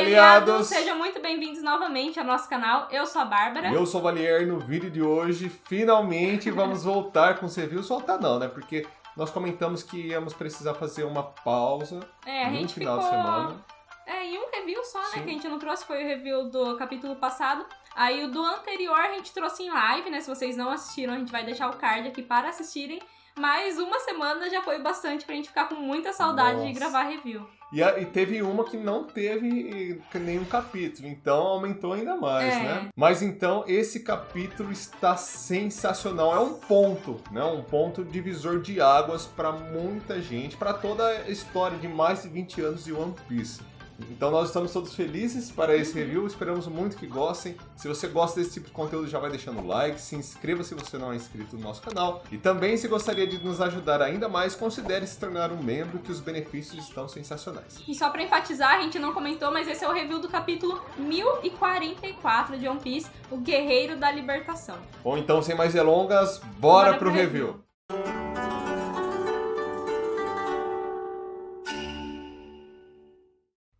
aliados! Sejam muito bem-vindos novamente ao nosso canal. Eu sou a Bárbara. E eu sou o Valier. No vídeo de hoje, finalmente vamos voltar com os reviews. Voltar não, né? Porque nós comentamos que íamos precisar fazer uma pausa no final de semana. Em um review só, Sim. né? Que a gente não trouxe, foi o review do capítulo passado. Aí o do anterior a gente trouxe em live, né? Se vocês não assistiram, a gente vai deixar o card aqui para assistirem. Mas uma semana já foi bastante pra gente ficar com muita saudade de gravar review. E teve uma que não teve nenhum capítulo, então aumentou ainda mais, né? Mas então, esse capítulo está sensacional. É um ponto, né? Um ponto divisor de águas para muita gente, para toda a história de mais de 20 anos de One Piece. Então nós estamos todos felizes para esse review, esperamos muito que gostem. Se você gosta desse tipo de conteúdo, já vai deixando o like, se inscreva se você não é inscrito no nosso canal. E também, se gostaria de nos ajudar ainda mais, considere se tornar um membro, que os benefícios estão sensacionais. E só pra enfatizar, a gente não comentou, mas esse é o review do capítulo 1044 de One Piece, o Guerreiro da Libertação. Bom, então, sem mais delongas, bora pro review!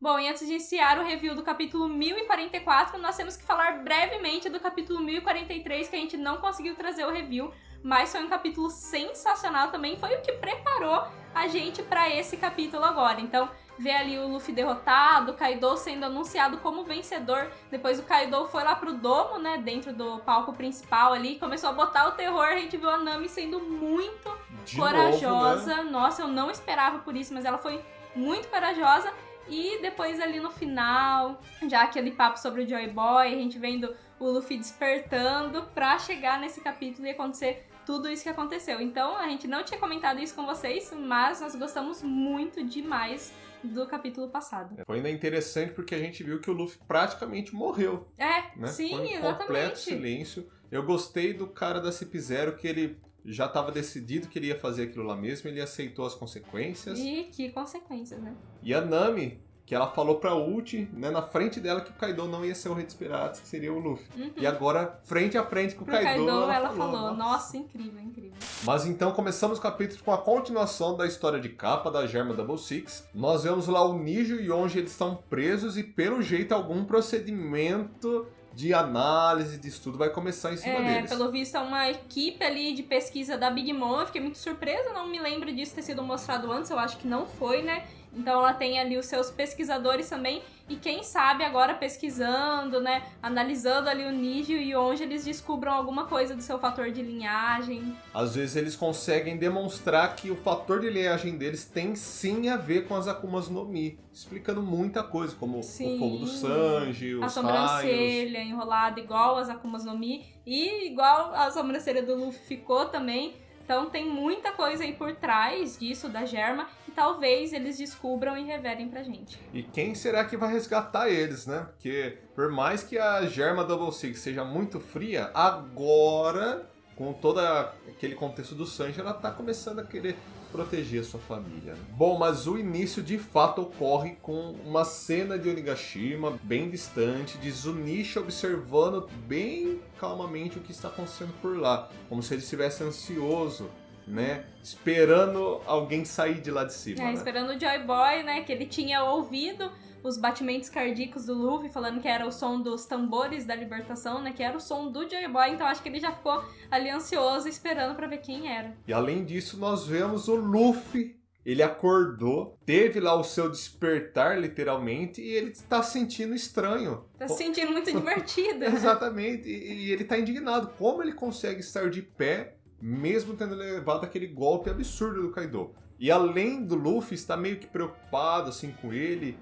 Bom, e antes de iniciar o review do capítulo 1044, nós temos que falar brevemente do capítulo 1043, que a gente não conseguiu trazer o review, mas foi um capítulo sensacional também, foi o que preparou a gente pra esse capítulo agora. Então, ver ali o Luffy derrotado, o Kaido sendo anunciado como vencedor, depois o Kaido foi lá pro domo, né, dentro do palco principal ali, começou a botar o terror, a gente viu a Nami sendo muito corajosa. Novo, né? Nossa, eu não esperava por isso, mas ela foi muito corajosa. E depois ali no final, já aquele papo sobre o Joy Boy, a gente vendo o Luffy despertando pra chegar nesse capítulo e acontecer tudo isso que aconteceu. Então, a gente não tinha comentado isso com vocês, mas nós gostamos muito demais do capítulo passado. Foi ainda interessante porque a gente viu que o Luffy praticamente morreu. Né? Sim, foi um exatamente. completo silêncio. Eu gostei do cara da CP0 que ele já estava decidido que ele ia fazer aquilo lá mesmo, ele aceitou as consequências. E que consequências, né? E a Nami, que ela falou pra Uchi, né, na frente dela, que o Kaido não ia ser o Rei dos Piratas, que seria o Luffy. E agora, frente a frente com o Kaido, ela falou. Nossa, incrível, incrível. Mas então, começamos o capítulo com a continuação da história de capa da Germa Double Six. Nós vemos lá o Nijo e Onge, eles estão presos e, pelo jeito, algum procedimento de análise, de estudo vai começar em cima deles. Pelo visto é uma equipe ali de pesquisa da Big Mom. Eu fiquei muito surpresa, não me lembro disso ter sido mostrado antes, eu acho que não foi, né? Então ela tem ali os seus pesquisadores também, e quem sabe agora pesquisando, né, analisando ali o Nijo e onde eles descubram alguma coisa do seu fator de linhagem. Às vezes eles conseguem demonstrar que o fator de linhagem deles tem sim a ver com as Akumas no Mi, explicando muita coisa, como o fogo do Sanji, os a sobrancelha enrolada igual as Akumas no Mi, e igual a sobrancelha do Luffy ficou também. Então tem muita coisa aí por trás disso, da Germa, e talvez eles descubram e revelem pra gente. E quem será que vai resgatar eles, né? Porque por mais que a Germa Double Six seja muito fria, agora, com todo aquele contexto do Sanji, ela tá começando a querer proteger a sua família. Bom, mas o início de fato ocorre com uma cena de Onigashima bem distante, de Zunisha observando bem calmamente o que está acontecendo por lá, como se ele estivesse ansioso, né, esperando alguém sair de lá de cima, né? Esperando o Joy Boy, né, que ele tinha ouvido os batimentos cardíacos do Luffy, falando que era o som dos tambores da libertação, né, que era o som do Joy Boy, então acho que ele já ficou ali ansioso, esperando pra ver quem era. E além disso, nós vemos o Luffy, ele acordou, teve lá o seu despertar, literalmente, e ele tá se sentindo estranho. Tá se sentindo muito divertido. Exatamente, e ele tá indignado. Como ele consegue estar de pé, mesmo tendo levado aquele golpe absurdo do Kaido? E além do Luffy estar meio que preocupado assim com ele,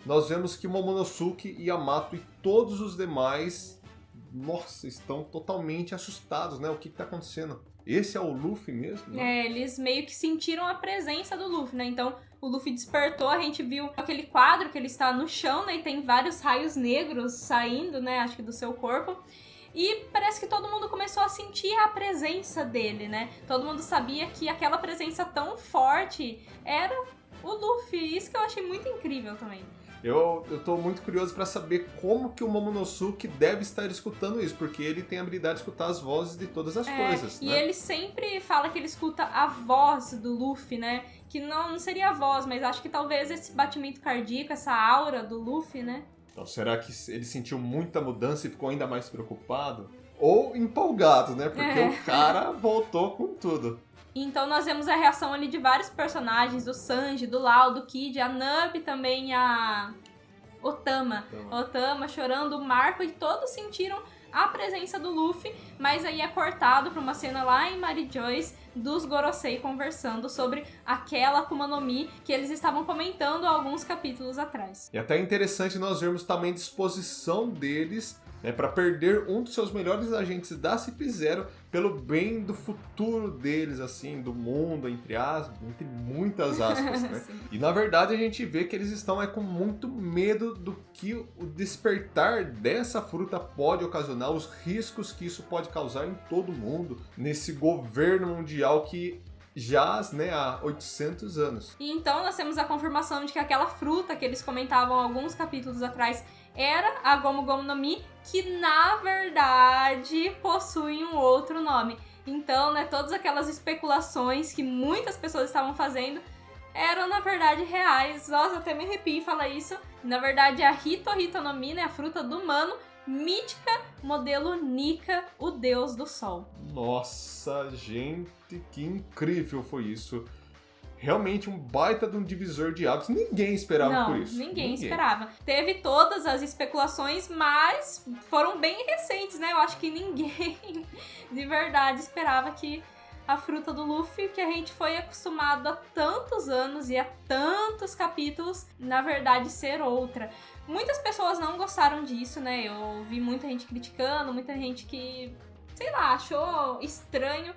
nós vemos que Momonosuke, Yamato e todos os demais, nossa, estão totalmente assustados, né? O que tá acontecendo? Esse é o Luffy mesmo? Né? Eles meio que sentiram a presença do Luffy, né? Então, o Luffy despertou, a gente viu aquele quadro que ele está no chão, né? E tem vários raios negros saindo, né? Acho que do seu corpo. E parece que todo mundo começou a sentir a presença dele, né? Todo mundo sabia que aquela presença tão forte era o Luffy. Isso que eu achei muito incrível também. Eu tô muito curioso para saber como que o Momonosuke deve estar escutando isso, porque ele tem a habilidade de escutar as vozes de todas as coisas, e né? ele sempre fala que ele escuta a voz do Luffy, né? Que não seria a voz, mas acho que talvez esse batimento cardíaco, essa aura do Luffy, né? Então será que ele sentiu muita mudança e ficou ainda mais preocupado? Ou empolgado, né? Porque o cara voltou com tudo. Então nós vemos a reação ali de vários personagens, do Sanji, do Lau, do Kid, a Nami também, a Otama chorando, o Marco, e todos sentiram a presença do Luffy, mas aí é cortado pra uma cena lá em Mary Joyce dos Gorosei conversando sobre aquela Akuma no Mi que eles estavam comentando alguns capítulos atrás. E até é interessante nós vermos também a disposição deles, né, para perder um dos seus melhores agentes da CP0 pelo bem do futuro deles, assim, do mundo, entre muitas aspas, né? E na verdade a gente vê que eles estão com muito medo do que o despertar dessa fruta pode ocasionar, os riscos que isso pode causar em todo mundo, nesse governo mundial que jaz, né, há 800 anos. E então nós temos a confirmação de que aquela fruta que eles comentavam alguns capítulos atrás era a Gomu Gomu no Mi, que na verdade possui um outro nome. Então, né, todas aquelas especulações que muitas pessoas estavam fazendo eram na verdade reais. Nossa, até me arrepio em falar isso. Na verdade, a Hito Hito no Mi, né, a fruta do Mano, mítica, modelo Nika, o deus do sol. Nossa, gente, que incrível foi isso. Realmente um baita de um divisor de águas. Ninguém esperava por isso. Ninguém esperava. Teve todas as especulações, mas foram bem recentes, né? Eu acho que ninguém de verdade esperava que a fruta do Luffy, que a gente foi acostumado há tantos anos e a tantos capítulos, na verdade ser outra. Muitas pessoas não gostaram disso, né? Eu vi muita gente criticando, muita gente que, sei lá, achou estranho.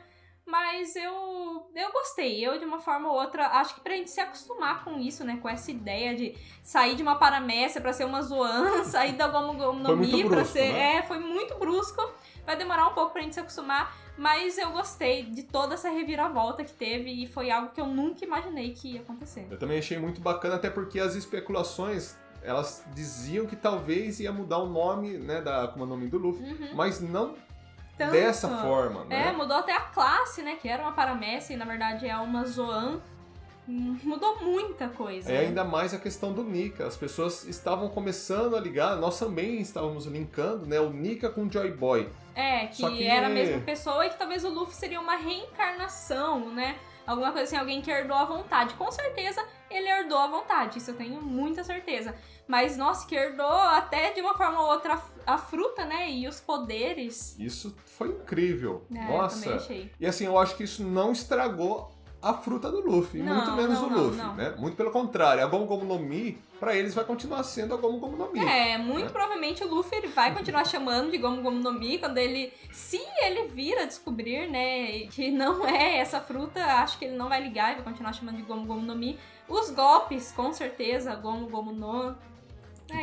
Mas eu gostei. Eu, de uma forma ou outra, acho que pra gente se acostumar com isso, né? Com essa ideia de sair de uma paramécia pra ser uma Zoan, sair da Gomu Gomu no Mi pra ser... Né? foi muito brusco. Vai demorar um pouco pra gente se acostumar. Mas eu gostei de toda essa reviravolta que teve e foi algo que eu nunca imaginei que ia acontecer. Eu também achei muito bacana, até porque as especulações, elas diziam que talvez ia mudar o nome, né, da Akuma no Mi do Luffy, mas não... Tanto. Dessa forma, né? Mudou até a classe, né? Que era uma paramécia e na verdade é uma Zoan. Mudou muita coisa. Ainda mais a questão do Nika. As pessoas estavam começando a ligar, nós também estávamos linkando, né? O Nika com o Joy Boy. Que era a mesma pessoa e que talvez o Luffy seria uma reencarnação, né? Alguma coisa assim, alguém que herdou a vontade. Com certeza ele herdou a vontade, isso eu tenho muita certeza. Mas, nossa, que herdou até de uma forma ou outra a fruta, né? E os poderes. Isso foi incrível. Nossa. Eu também achei. E assim, eu acho que isso não estragou a fruta do Luffy. Muito menos o Luffy, né? Muito pelo contrário. A Gomu Gomu no Mi, pra eles, vai continuar sendo a Gomu Gomu no Mi. Muito provavelmente o Luffy ele vai continuar chamando de Gomu Gomu no Mi quando ele... Se ele vir a descobrir, né, que não é essa fruta, acho que ele não vai ligar e vai continuar chamando de Gomu Gomu no Mi. Os golpes, com certeza, Gomu Gomu no...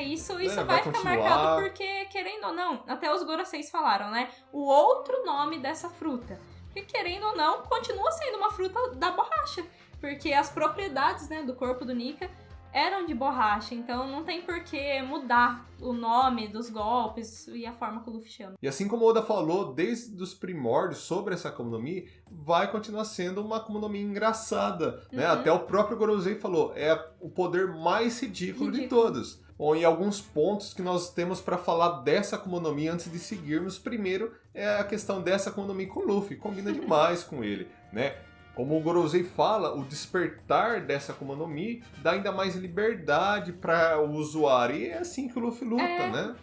Isso vai ficar marcado porque, querendo ou não, até os Goroseis falaram, né? O outro nome dessa fruta. Porque, querendo ou não, continua sendo uma fruta da borracha. Porque as propriedades, né, do corpo do Nika eram de borracha. Então não tem por que mudar o nome dos golpes e a forma que o Luffy chama. E assim como o Oda falou, desde os primórdios sobre essa Akuma no Mi, vai continuar sendo uma Akuma no Mi engraçada. Né? Até o próprio Gorosei falou, é o poder mais ridículo de todos. Bom, e alguns pontos que nós temos para falar dessa Akuma no Mi antes de seguirmos. Primeiro é a questão dessa Akuma no Mi com o Luffy, combina demais com ele, né? Como o Gorosei fala, o despertar dessa Akuma no Mi dá ainda mais liberdade para o usuário, e é assim que o Luffy luta, né?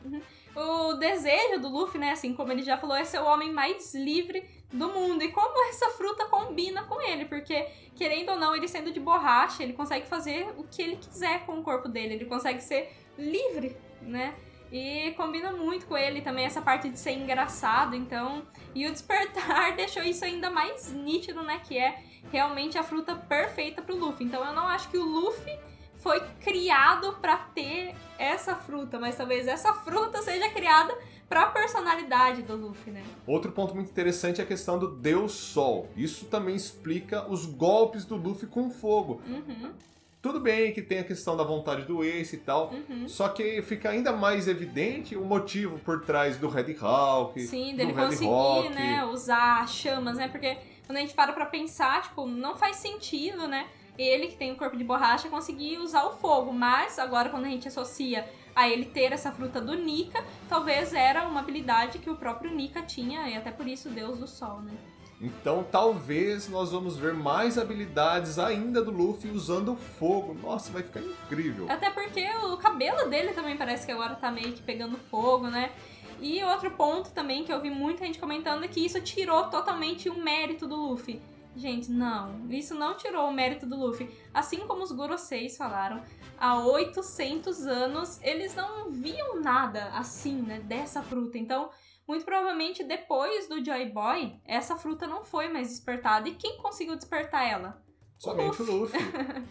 O desejo do Luffy, né, assim como ele já falou, é ser o homem mais livre do mundo. E como essa fruta combina com ele, porque, querendo ou não, ele sendo de borracha, ele consegue fazer o que ele quiser com o corpo dele, ele consegue ser livre, né? E combina muito com ele também essa parte de ser engraçado, então... E o despertar deixou isso ainda mais nítido, né? Que é realmente a fruta perfeita pro Luffy. Então eu não acho que o Luffy foi criado pra ter essa fruta, mas talvez essa fruta seja criada pra personalidade do Luffy, né? Outro ponto muito interessante é a questão do Deus Sol. Isso também explica os golpes do Luffy com fogo. Tudo bem que tem a questão da vontade do Ace e tal, só que fica ainda mais evidente o motivo por trás do Red Hawk, sim, dele conseguir, né, usar chamas, né, porque quando a gente para pra pensar, tipo, não faz sentido, né, ele que tem o corpo de borracha conseguir usar o fogo, mas agora quando a gente associa a ele ter essa fruta do Nika, talvez era uma habilidade que o próprio Nika tinha, e até por isso o Deus do Sol, né? Então talvez nós vamos ver mais habilidades ainda do Luffy usando fogo. Nossa, vai ficar incrível. Até porque o cabelo dele também parece que agora tá meio que pegando fogo, né? E outro ponto também que eu vi muita gente comentando é que isso tirou totalmente o mérito do Luffy. Gente, não. Isso não tirou o mérito do Luffy. Assim como os Goroseis falaram, há 800 anos eles não viam nada assim, né? Dessa fruta. Então, muito provavelmente depois do Joy Boy, essa fruta não foi mais despertada. E quem conseguiu despertar ela? Somente o Luffy.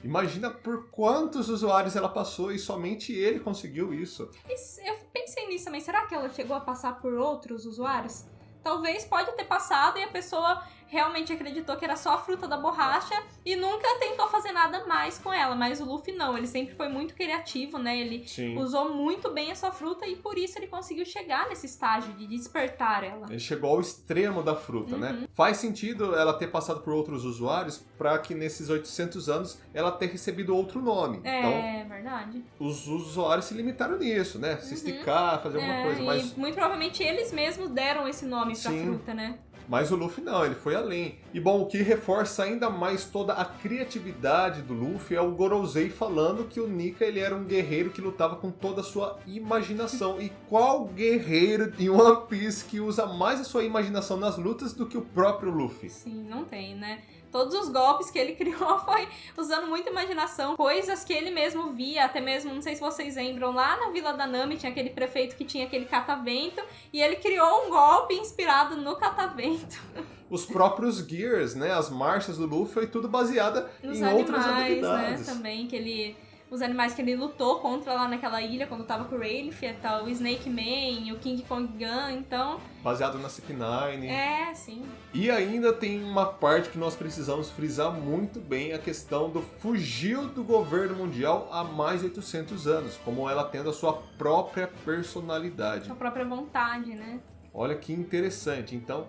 Imagina por quantos usuários ela passou e somente ele conseguiu isso. Eu pensei nisso também. Será que ela chegou a passar por outros usuários? Talvez pode ter passado e a pessoa realmente acreditou que era só a fruta da borracha e nunca tentou fazer nada mais com ela. Mas o Luffy não, ele sempre foi muito criativo, né? Ele usou muito bem essa fruta e por isso ele conseguiu chegar nesse estágio de despertar ela. Ele chegou ao extremo da fruta, né? Faz sentido ela ter passado por outros usuários para que nesses 800 anos ela ter recebido outro nome. É, verdade. Os usuários se limitaram nisso, né? Se esticar, fazer alguma coisa. Mas muito provavelmente eles mesmos deram esse nome pra fruta, né? Mas o Luffy não, ele foi além. E bom, o que reforça ainda mais toda a criatividade do Luffy é o Gorosei falando que o Nika ele era um guerreiro que lutava com toda a sua imaginação. E qual guerreiro em One Piece que usa mais a sua imaginação nas lutas do que o próprio Luffy? Sim, não tem, né? Todos os golpes que ele criou foi usando muita imaginação, coisas que ele mesmo via, até mesmo, não sei se vocês lembram, lá na Vila da Nami tinha aquele prefeito que tinha aquele catavento, e ele criou um golpe inspirado no catavento. Os próprios Gears, né, as marchas do Luffy, foi tudo baseada em outras habilidades. Né, também, os animais que ele lutou contra lá naquela ilha, quando tava com o Rayleigh, o Snake Man, o King Kong Gun, então... Baseado na CP9. É, sim. E ainda tem uma parte que nós precisamos frisar muito bem, a questão do fugiu do governo mundial há mais de 800 anos, como ela tendo a sua própria personalidade. Sua própria vontade, né? Olha que interessante. Então,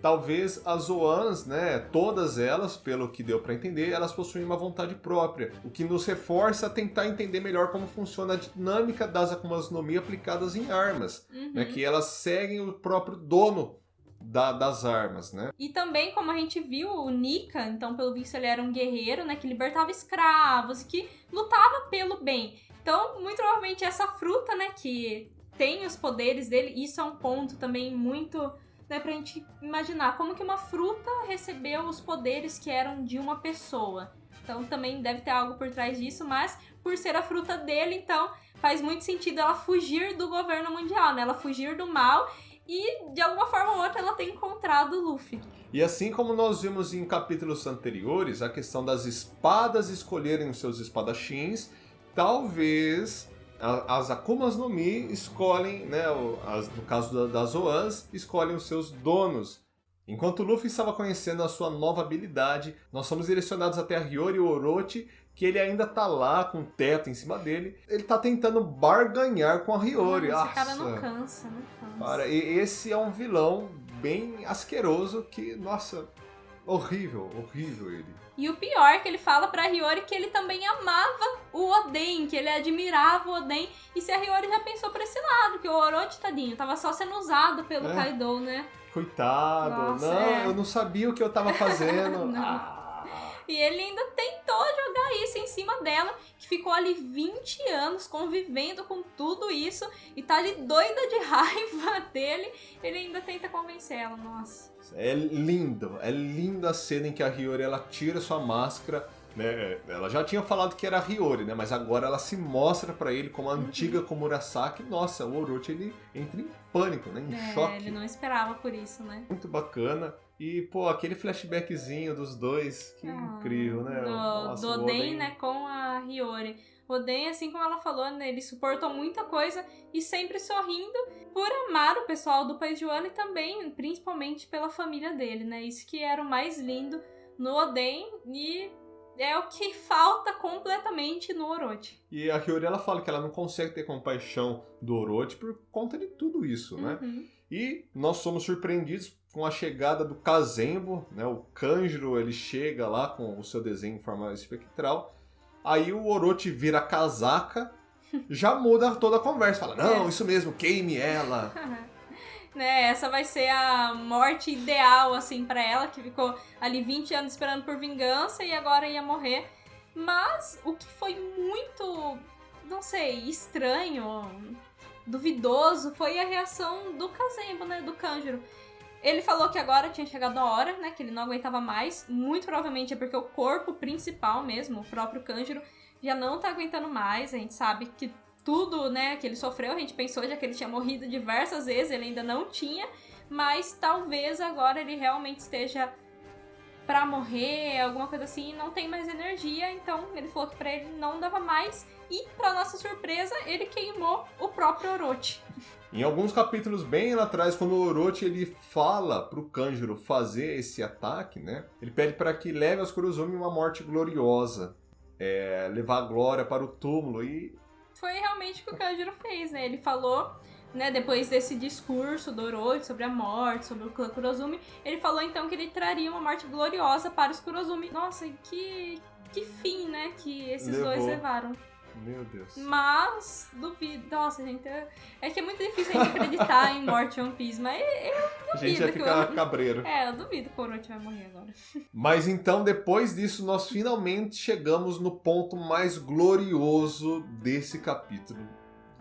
talvez as Zoans, né, todas elas, pelo que deu para entender, elas possuem uma vontade própria, o que nos reforça a tentar entender melhor como funciona a dinâmica das Akumas no Mi aplicadas em armas, né, que elas seguem o próprio dono das armas, né? E também, como a gente viu, o Nika, então, pelo visto, ele era um guerreiro, né, que libertava escravos, que lutava pelo bem. Então, muito provavelmente, essa fruta, né, que tem os poderes dele, isso é um ponto também muito... né, pra gente imaginar como que uma fruta recebeu os poderes que eram de uma pessoa. Então também deve ter algo por trás disso, mas por ser a fruta dele, então faz muito sentido ela fugir do governo mundial, né? Ela fugir do mal e de alguma forma ou outra ela tem encontrado o Luffy. E assim como nós vimos em capítulos anteriores, a questão das espadas escolherem os seus espadachins, talvez... As Akumas no Mi escolhem, né, no caso das Zoans, escolhem os seus donos. Enquanto o Luffy estava conhecendo a sua nova habilidade, nós somos direcionados até a Hiyori Orochi, que ele ainda tá lá com o teto em cima dele. Ele tá tentando barganhar com a Hiyori. Esse cara não cansa, não cansa. E esse é um vilão bem asqueroso que, nossa, horrível ele. E o pior é que ele fala pra Hiyori que ele também amava o Oden, que ele admirava o Oden. E se a Hiyori já pensou pra esse lado, que o Orochi, tadinho, tava só sendo usado pelo Kaido, né? Coitado. Nossa, eu não sabia o que eu tava fazendo. E ele ainda tentou jogar isso em cima dela, que ficou ali 20 anos convivendo com tudo isso e tá ali doida de raiva dele. Ele ainda tenta convencer ela, nossa. É lindo a cena em que a Hiyori ela tira sua máscara, né? Ela já tinha falado que era a Hiyori, né? Mas agora ela se mostra pra ele como a antiga Komurasaki. Nossa, o Orochi ele entra em pânico, né? Em choque. Ele não esperava por isso, né? Muito bacana. E, pô, aquele flashbackzinho dos dois, que incrível, né? Do Oden, né, com a Hiyori. O Oden, assim como ela falou, né, ele suportou muita coisa e sempre sorrindo por amar o pessoal do país de Wano e também, principalmente, pela família dele, né? Isso que era o mais lindo no Oden e é o que falta completamente no Orochi. E a Hiyori, ela fala que ela não consegue ter compaixão do Orochi por conta de tudo isso, né? E nós somos surpreendidos com a chegada do Kazembo, né? O Kanjuro, ele chega lá com o seu desenho em forma espectral. Aí o Orochi vira casaca já muda toda a conversa. Fala, não, isso mesmo, queime ela. Né, essa vai ser a morte ideal, assim, pra ela, que ficou ali 20 anos esperando por vingança e agora ia morrer. Mas o que foi muito, não sei, estranho, duvidoso, foi a reação do Kazembo, né, do Kanjuro. Ele falou que agora tinha chegado a hora, né, que ele não aguentava mais. Muito provavelmente é porque o corpo principal mesmo, o próprio Kanjuro, já não tá aguentando mais. A gente sabe que tudo, né, que ele sofreu, a gente pensou já que ele tinha morrido diversas vezes, ele ainda não tinha. Mas talvez agora ele realmente esteja pra morrer, alguma coisa assim, e não tem mais energia. Então ele falou que pra ele não dava mais. E, pra nossa surpresa, ele queimou o próprio Orochi. Em alguns capítulos bem lá atrás, quando o Orochi ele fala pro Kanjuro fazer esse ataque, né? Ele pede para que leve aos Kurozumi uma morte gloriosa. Levar a glória para o túmulo e... Foi realmente o que o Kanjuro fez, né? Ele falou, né, depois desse discurso do Orochi sobre a morte, sobre o clã Kurozumi, ele falou então que ele traria uma morte gloriosa para os Kurozumi. Nossa, que fim, né, que esses dois levaram. Meu Deus. Mas, duvido. Nossa, gente, é que é muito difícil a gente acreditar em morte One Piece, mas eu duvido. A gente vai ficar cabreiro. Eu duvido que o Orochi vai morrer agora. Mas então, depois disso, nós finalmente chegamos no ponto mais glorioso desse capítulo.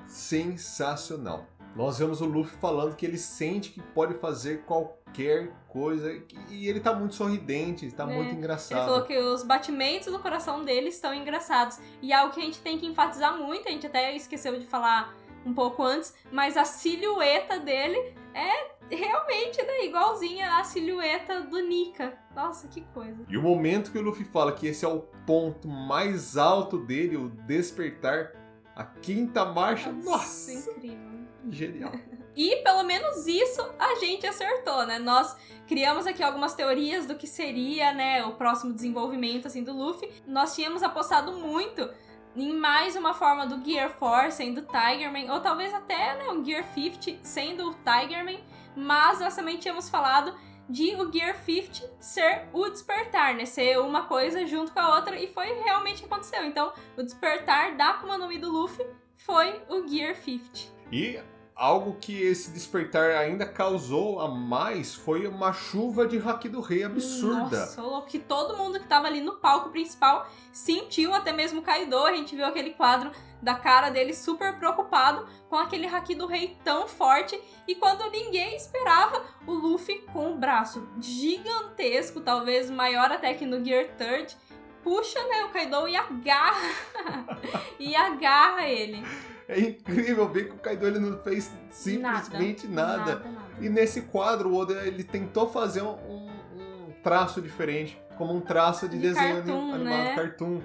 Sensacional. Nós vemos o Luffy falando que ele sente que pode fazer qualquer coisa. E ele tá muito sorridente, tá muito engraçado. Ele falou que os batimentos do coração dele estão engraçados. E é algo que a gente tem que enfatizar muito, a gente até esqueceu de falar um pouco antes, mas a silhueta dele é realmente, né, igualzinha à silhueta do Nika. Nossa, que coisa. E o momento que o Luffy fala que esse é o ponto mais alto dele, o despertar, a quinta marcha, nossa! Incrível. Genial. E pelo menos isso a gente acertou, né? Nós criamos aqui algumas teorias do que seria, né, o próximo desenvolvimento, assim, do Luffy. Nós tínhamos apostado muito em mais uma forma do Gear 4 sendo o Tigerman, ou talvez até, né, o Gear 50 sendo o Tigerman, mas nós também tínhamos falado de o Gear 50 ser o despertar, né? Ser uma coisa junto com a outra, e foi realmente o que aconteceu. Então, o despertar da Akuma no Mi do Luffy foi o Gear 50. E algo que esse despertar ainda causou a mais foi uma chuva de Haki do Rei absurda. Nossa, louco, que todo mundo que tava ali no palco principal sentiu, até mesmo o Kaido. A gente viu aquele quadro da cara dele super preocupado com aquele Haki do Rei tão forte. E quando ninguém esperava, o Luffy com o braço gigantesco, talvez maior até que no Gear 30, puxa, né, o Kaido e agarra ele. É incrível ver que o Kaido ele não fez simplesmente nada. E nesse quadro, o Oda ele tentou fazer um traço diferente, como um traço de desenho cartoon, animado, né? Cartoon.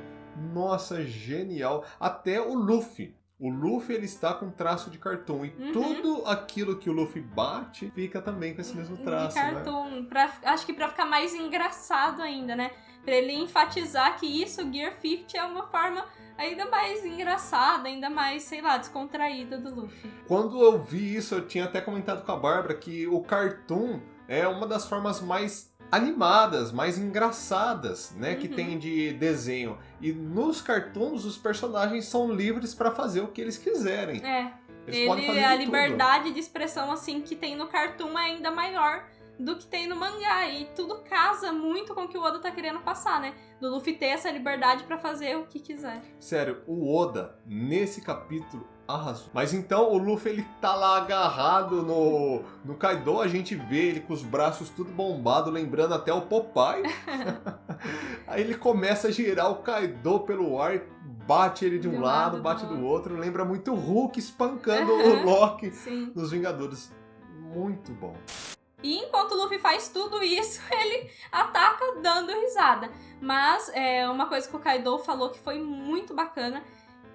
Nossa, genial. Até o Luffy. O Luffy ele está com traço de cartoon. E tudo aquilo que o Luffy bate fica também com esse mesmo traço, de cartoon, né? Acho que pra ficar mais engraçado ainda, né? Pra ele enfatizar que isso, o Gear 50, é uma forma ainda mais engraçada, ainda mais, sei lá, descontraída do Luffy. Quando eu vi isso, eu tinha até comentado com a Bárbara que o cartoon é uma das formas mais animadas, mais engraçadas, né, que tem de desenho. E nos cartoons, os personagens são livres para fazer o que eles quiserem. Eles podem fazer a de liberdade tudo. de expressão, assim, que tem no cartoon é ainda maior do que tem no mangá, e tudo casa muito com o que o Oda tá querendo passar, né? Do Luffy ter essa liberdade pra fazer o que quiser. Sério, o Oda, nesse capítulo, arrasou. Mas então o Luffy, ele tá lá agarrado no Kaido, a gente vê ele com os braços tudo bombado, lembrando até o Popeye. Aí ele começa a girar o Kaido pelo ar, bate ele de um lado, bate do outro, lembra muito o Hulk espancando o Loki nos Vingadores. Muito bom. E enquanto o Luffy faz tudo isso, ele ataca dando risada. Mas uma coisa que o Kaido falou que foi muito bacana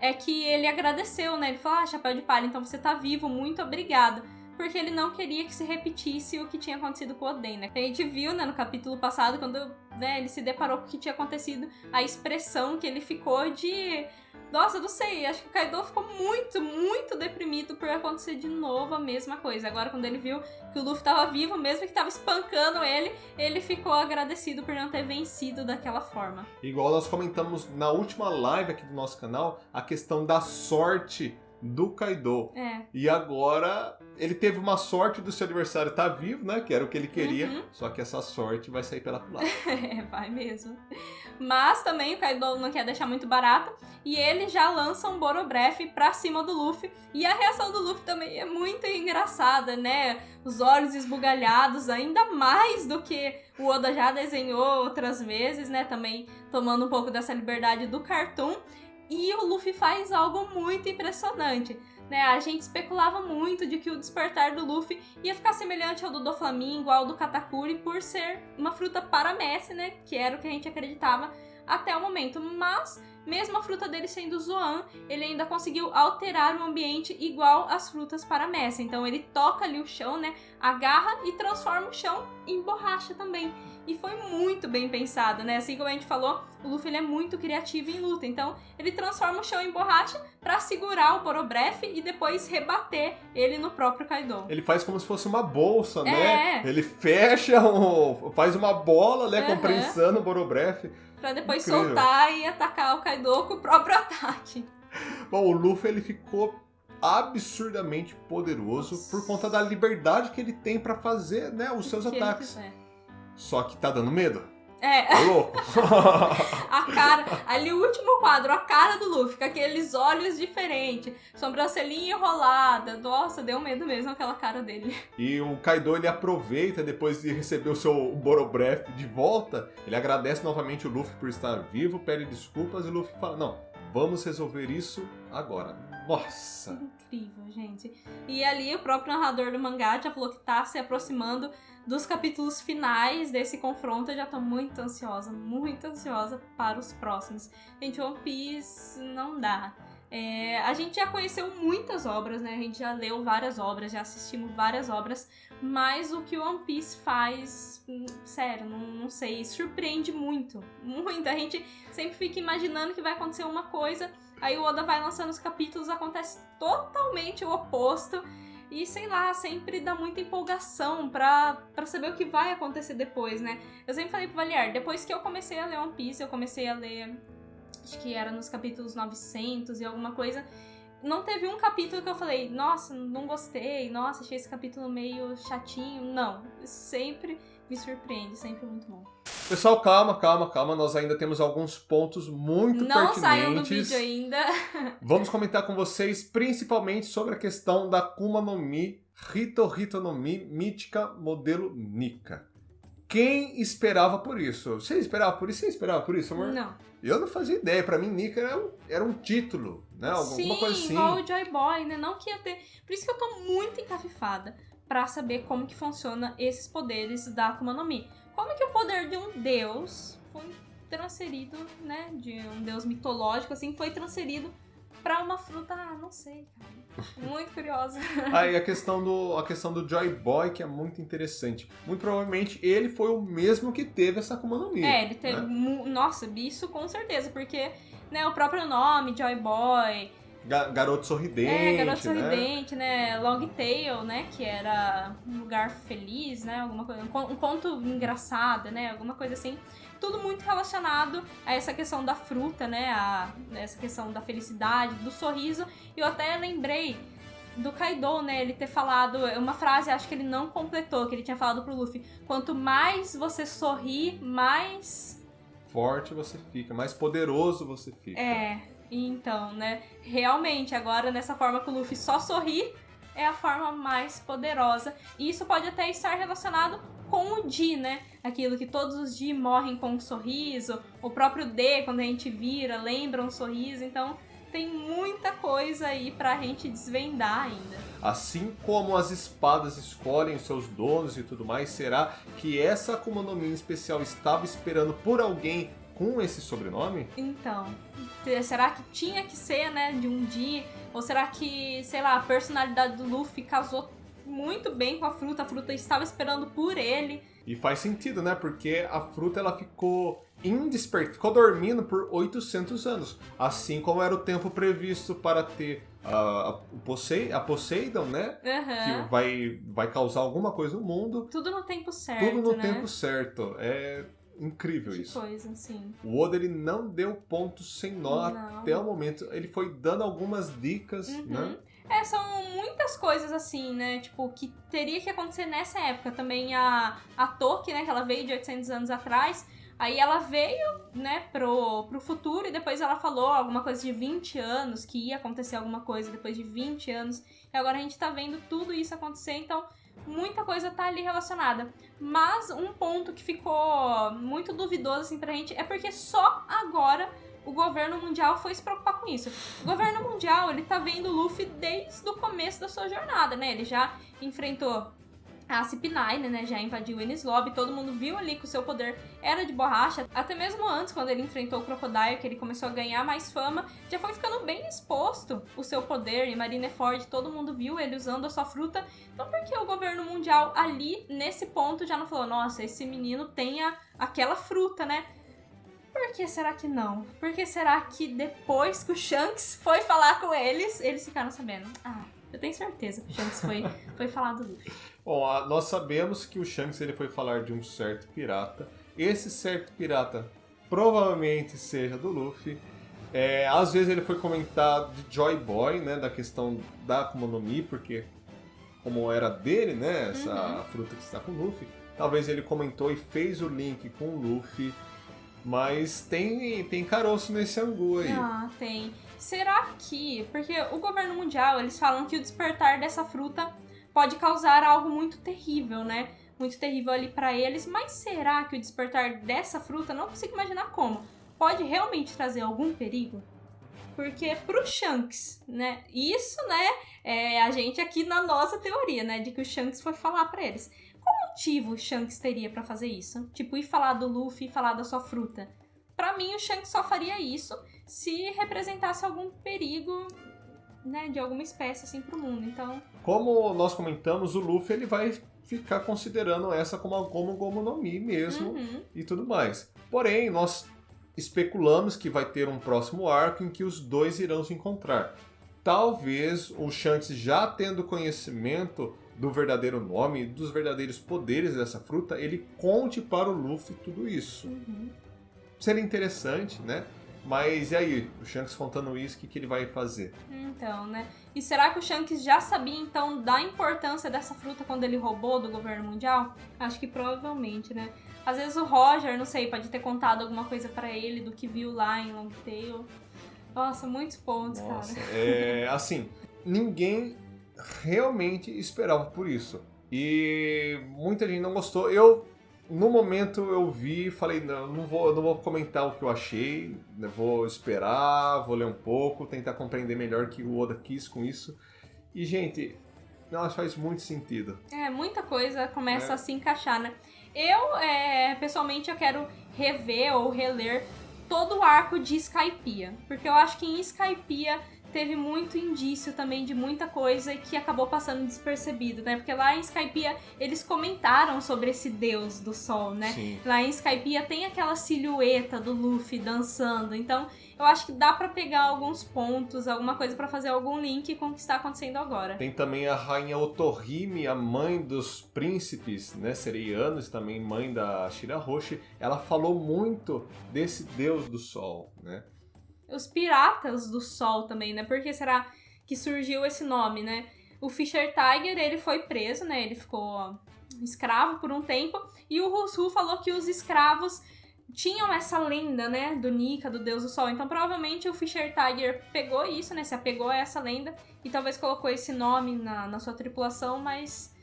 é que ele agradeceu, né? Ele falou, Chapéu de Palha, então você tá vivo, muito obrigado. Porque ele não queria que se repetisse o que tinha acontecido com o Oden, né? A gente viu, né, no capítulo passado, quando, né, ele se deparou com o que tinha acontecido, a expressão que ele ficou de Nossa, eu não sei, acho que o Kaido ficou muito, muito deprimido por acontecer de novo a mesma coisa. Agora, quando ele viu que o Luffy tava vivo, mesmo que tava espancando ele ficou agradecido por não ter vencido daquela forma. Igual nós comentamos na última live aqui do nosso canal, a questão da sorte do Kaido. E agora ele teve uma sorte do seu adversário estar vivo, né? Que era o que ele queria. Só que essa sorte vai sair pela culatra. Vai mesmo. Mas também o Kaido não quer deixar muito barato. E ele já lança um Borobreath pra cima do Luffy. E a reação do Luffy também é muito engraçada, né? Os olhos esbugalhados, ainda mais do que o Oda já desenhou outras vezes, né? Também tomando um pouco dessa liberdade do cartoon. E o Luffy faz algo muito impressionante, né? A gente especulava muito de que o despertar do Luffy ia ficar semelhante ao do Doflamingo, ao do Katakuri, por ser uma fruta paramécia, né? Que era o que a gente acreditava até o momento. Mas, mesmo a fruta dele sendo Zoan, ele ainda conseguiu alterar o ambiente igual às frutas paramécia. Então ele toca ali o chão, né? Agarra e transforma o chão em borracha também. E foi muito bem pensado, né? Assim como a gente falou, o Luffy ele é muito criativo em luta. Então, ele transforma o chão em borracha pra segurar o Borobreath e depois rebater ele no próprio Kaido. Ele faz como se fosse uma bolsa, né? Ele fecha, faz uma bola, né? Comprensando o Borobreath. Pra depois soltar e atacar o Kaido com o próprio ataque. Bom, o Luffy ele ficou absurdamente poderoso por conta da liberdade que ele tem pra fazer, né, os seus ataques. Só que tá dando medo. Tá louco. A cara, ali o último quadro, a cara do Luffy, com aqueles olhos diferentes, sobrancelhinha enrolada. Nossa, deu medo mesmo aquela cara dele. E o Kaido, ele aproveita, depois de receber o seu Borobreath de volta, ele agradece novamente o Luffy por estar vivo, pede desculpas e o Luffy fala, não, vamos resolver isso agora. Nossa! Incrível, gente. E ali o próprio narrador do mangá já falou que tá se aproximando dos capítulos finais desse confronto. Eu já tô muito ansiosa para os próximos. Gente, One Piece não dá. A gente já conheceu muitas obras, né? A gente já leu várias obras, já assistimos várias obras, mas o que o One Piece faz, sério, não sei, surpreende muito. Muito. A gente sempre fica imaginando que vai acontecer uma coisa, aí o Oda vai lançando os capítulos, acontece totalmente o oposto. E, sei lá, sempre dá muita empolgação pra saber o que vai acontecer depois, né? Eu sempre falei pro Valiar, depois que eu comecei a ler One Piece, eu comecei a ler, acho que era nos capítulos 900 e alguma coisa, não teve um capítulo que eu falei, nossa, não gostei, nossa, achei esse capítulo meio chatinho. Não, sempre me surpreende, sempre muito bom. Pessoal, calma, nós ainda temos alguns pontos muito pertinentes. Não saiam do vídeo ainda. Vamos comentar com vocês principalmente sobre a questão da Akuma no Mi, Hito no Mi, mítica modelo Nika. Quem esperava por isso? Você esperava por isso? Você esperava por isso, amor? Não. Eu não fazia ideia, pra mim Nika era um título, né? Alguma coisa assim. Igual o Joy Boy, né? Não que ia ter... Por isso que eu tô muito encafifada pra saber como que funciona esses poderes da Akuma no Mi. Como que o poder de um deus foi transferido, né, de um deus mitológico, assim, foi transferido pra uma fruta, não sei, cara. Muito curiosa. Aí a questão do Joy Boy, que é muito interessante. Muito provavelmente ele foi o mesmo que teve essa Akuma no Mi. Ele teve... Né? Nossa, isso com certeza, porque, né, o próprio nome, Joy Boy... Garoto sorridente, Garoto sorridente, né? Long Tail, né? Que era um lugar feliz, né? Alguma coisa, um conto engraçado, né? Alguma coisa assim. Tudo muito relacionado a essa questão da fruta, né? Essa questão da felicidade, do sorriso. E eu até lembrei do Kaido, né? Ele ter falado uma frase, acho que ele não completou, que ele tinha falado pro Luffy. Quanto mais você sorri, mais... forte você fica, mais poderoso você fica. Então, né, realmente, agora nessa forma que o Luffy só sorri, é a forma mais poderosa. E isso pode até estar relacionado com o Di, né? Aquilo que todos os Di morrem com um sorriso. O próprio D, quando a gente vira, lembra um sorriso. Então, tem muita coisa aí pra gente desvendar ainda. Assim como as espadas escolhem os seus donos e tudo mais, será que essa Akuma no Mi especial estava esperando por alguém com esse sobrenome? Então, será que tinha que ser, né, de um Di? Ou será que, sei lá, a personalidade do Luffy casou muito bem com a fruta estava esperando por ele? E faz sentido, né? Porque a fruta ela ficou ficou dormindo por 800 anos. Assim como era o tempo previsto para ter a Poseidon, né? Que vai causar alguma coisa no mundo. Tudo no tempo certo, Tudo no tempo certo. É incrível que isso. Coisa, sim. O Oda, ele não deu ponto sem nó até o momento. Ele foi dando algumas dicas, né? São muitas coisas assim, né? Tipo, que teria que acontecer nessa época. Também a Toki, né? Que ela veio de 800 anos atrás. Aí ela veio, né, pro futuro e depois ela falou alguma coisa de 20 anos, que ia acontecer alguma coisa depois de 20 anos. E agora a gente tá vendo tudo isso acontecer, então muita coisa tá ali relacionada. Mas um ponto que ficou muito duvidoso, assim, pra gente é porque só agora o governo mundial foi se preocupar com isso. O governo mundial, ele tá vendo o Luffy desde o começo da sua jornada, né? Ele já enfrentou a CP9, né, já invadiu o Enies Lobby, todo mundo viu ali que o seu poder era de borracha, até mesmo antes, quando ele enfrentou o Crocodile, que ele começou a ganhar mais fama, já foi ficando bem exposto o seu poder, e Marineford, todo mundo viu ele usando a sua fruta, então por que o governo mundial ali, nesse ponto, já não falou, nossa, esse menino tem aquela fruta, né? Por que será que não? Por que será que depois que o Shanks foi falar com eles ficaram sabendo? Eu tenho certeza que o Shanks foi falar do Luffy. Bom, nós sabemos que o Shanks ele foi falar de um certo pirata. Esse certo pirata provavelmente seja do Luffy. Às vezes ele foi comentar de Joy Boy, né? Da questão da Akuma no Mi, porque como era dele, né? Essa fruta que está com o Luffy. Talvez ele comentou e fez o link com o Luffy. Mas tem caroço nesse angu aí. Tem. Será que... Porque o governo mundial, eles falam que o despertar dessa fruta pode causar algo muito terrível, né? Muito terrível ali pra eles. Mas será que o despertar dessa fruta, não consigo imaginar como, pode realmente trazer algum perigo? Porque pro Shanks, né? Isso, né? A gente aqui na nossa teoria, né? De que o Shanks foi falar pra eles. Qual motivo o Shanks teria pra fazer isso? Tipo, ir falar do Luffy e falar da sua fruta. Pra mim, o Shanks só faria isso se representasse algum perigo, né, de alguma espécie, assim, pro mundo. Então... Como nós comentamos, o Luffy ele vai ficar considerando essa como a Gomu no Mi mesmo e tudo mais. Porém, nós especulamos que vai ter um próximo arco em que os dois irão se encontrar. Talvez o Shanks, já tendo conhecimento do verdadeiro nome, dos verdadeiros poderes dessa fruta, ele conte para o Luffy tudo isso. Seria interessante, né? Mas e aí, o Shanks contando isso, o que ele vai fazer? Então, né? E será que o Shanks já sabia, então, da importância dessa fruta quando ele roubou do governo mundial? Acho que provavelmente, né? Às vezes o Roger, não sei, pode ter contado alguma coisa pra ele do que viu lá em Longtail. Nossa, muitos pontos, cara. Assim, ninguém realmente esperava por isso. E muita gente não gostou. No momento eu vi e falei, não vou comentar o que eu achei, vou esperar, vou ler um pouco, tentar compreender melhor o que o Oda quis com isso. E, gente, faz muito sentido. Muita coisa começa a se encaixar, né? Pessoalmente, eu quero rever ou reler todo o arco de Skypiea, porque eu acho que em Skypiea teve muito indício também de muita coisa que acabou passando despercebido, né? Porque lá em Skypiea eles comentaram sobre esse deus do sol, né? Sim. Lá em Skypiea tem aquela silhueta do Luffy dançando, então eu acho que dá pra pegar alguns pontos, alguma coisa pra fazer algum link com o que está acontecendo agora. Tem também a rainha Otohime, a mãe dos príncipes, né, sereianos, também mãe da Shirahoshi. Ela falou muito desse deus do sol, né? Os piratas do sol também, né? Por que será que surgiu esse nome, né? O Fisher Tiger, ele foi preso, né? Ele ficou escravo por um tempo. E o Rushu falou que os escravos tinham essa lenda, né? Do Nika, do Deus do Sol. Então, provavelmente, o Fisher Tiger pegou isso, né? Se apegou a essa lenda. E talvez colocou esse nome na sua tripulação, mas...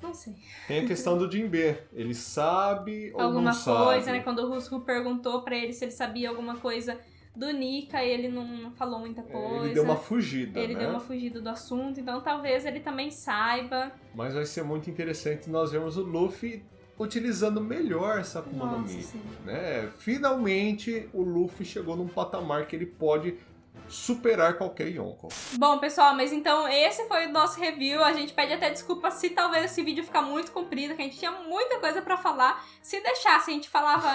não sei. Tem a questão do Jinbe. Ele sabe ou alguma não sabe? Alguma coisa, né? Quando o Rushu perguntou pra ele se ele sabia alguma coisa do Nika, ele não falou muita coisa. Ele deu uma fugida, Ele deu uma fugida do assunto, então talvez ele também saiba. Mas vai ser muito interessante nós vemos o Luffy utilizando melhor essa Akuma no Mi, né? Finalmente o Luffy chegou num patamar que ele pode superar qualquer Yonko. Bom, pessoal, mas então esse foi o nosso review. A gente pede até desculpa se talvez esse vídeo ficar muito comprido, que a gente tinha muita coisa pra falar. Se deixasse, a gente falava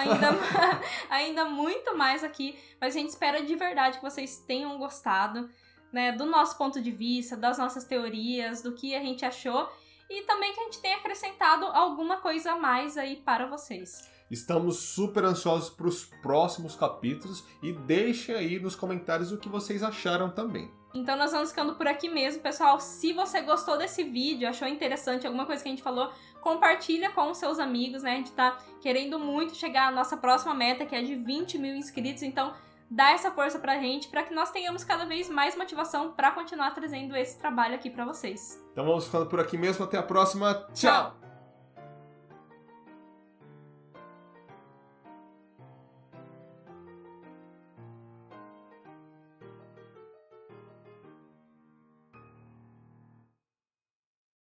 ainda muito mais aqui. Mas a gente espera de verdade que vocês tenham gostado, né, do nosso ponto de vista, das nossas teorias, do que a gente achou. E também que a gente tenha acrescentado alguma coisa a mais aí para vocês. Estamos super ansiosos para os próximos capítulos e deixem aí nos comentários o que vocês acharam também. Então nós vamos ficando por aqui mesmo, pessoal. Se você gostou desse vídeo, achou interessante alguma coisa que a gente falou, compartilha com os seus amigos, né? A gente tá querendo muito chegar à nossa próxima meta, que é de 20 mil inscritos, então dá essa força pra gente, pra que nós tenhamos cada vez mais motivação pra continuar trazendo esse trabalho aqui pra vocês. Então vamos ficando por aqui mesmo, até a próxima. Tchau!